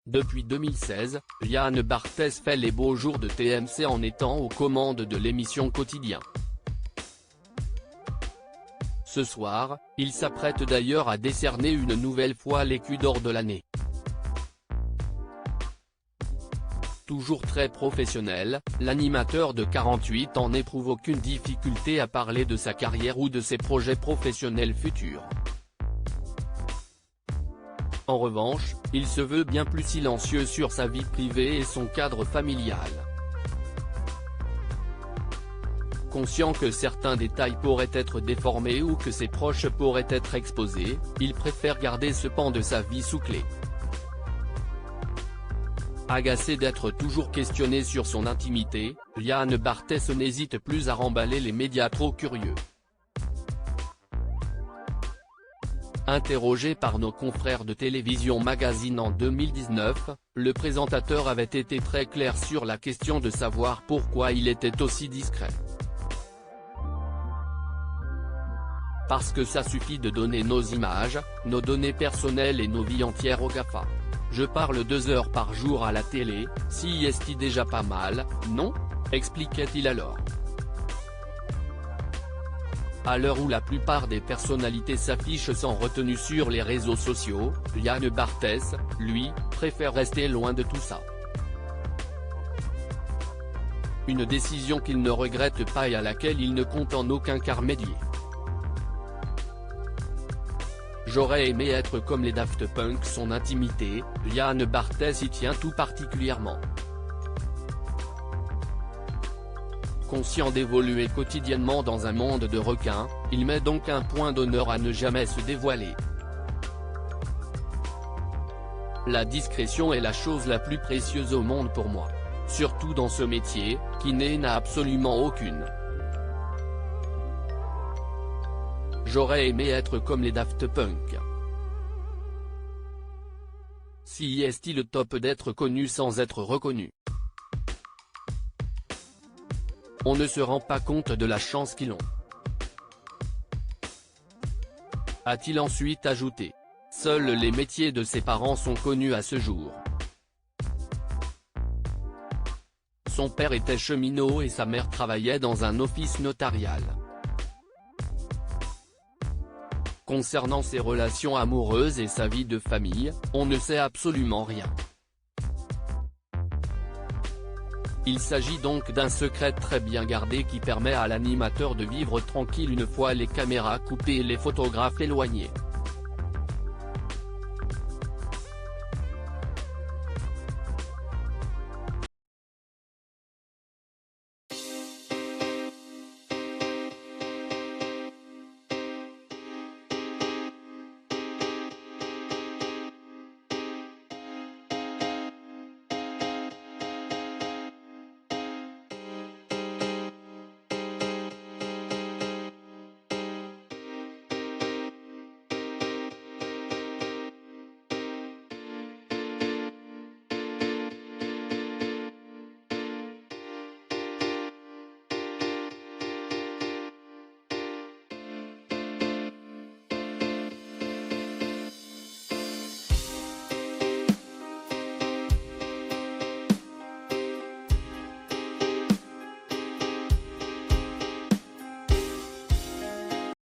Depuis 2016, Yann Barthès fait les beaux jours de TMC en étant aux commandes de l'émission Quotidien. Ce soir, il s'apprête d'ailleurs à décerner une nouvelle fois l'écu d'or de l'année. Toujours très professionnel, l'animateur de 48 ans n'éprouve aucune difficulté à parler de sa carrière ou de ses projets professionnels futurs. En revanche, il se veut bien plus silencieux sur sa vie privée et son cadre familial. Conscient que certains détails pourraient être déformés ou que ses proches pourraient être exposés, il préfère garder ce pan de sa vie sous clé. Agacé d'être toujours questionné sur son intimité, Yann Barthès n'hésite plus à remballer les médias trop curieux. Interrogé par nos confrères de Télévision Magazine en 2019, le présentateur avait été très clair sur la question de savoir pourquoi il était aussi discret. Parce que ça suffit de donner nos images, nos données personnelles et nos vies entières aux GAFA. Je parle 2 heures par jour à la télé, si est-il déjà pas mal, non ? Expliquait-il alors. À l'heure où la plupart des personnalités s'affichent sans retenue sur les réseaux sociaux, Yann Barthès, lui, préfère rester loin de tout ça. Une décision qu'il ne regrette pas et à laquelle il ne compte en aucun cas remédier. J'aurais aimé être comme les Daft Punk. Son intimité, Yann Barthès y tient tout particulièrement. Conscient d'évoluer quotidiennement dans un monde de requins, il met donc un point d'honneur à ne jamais se dévoiler. La discrétion est la chose la plus précieuse au monde pour moi. Surtout dans ce métier, qui n'a absolument aucune. J'aurais aimé être comme les Daft Punk. Si est-il le top d'être connu sans être reconnu. On ne se rend pas compte de la chance qu'ils ont. A-t-il ensuite ajouté. Seuls les métiers de ses parents sont connus à ce jour. Son père était cheminot et sa mère travaillait dans un office notarial. Concernant ses relations amoureuses et sa vie de famille, on ne sait absolument rien. Il s'agit donc d'un secret très bien gardé qui permet à l'animateur de vivre tranquille une fois les caméras coupées et les photographes éloignés.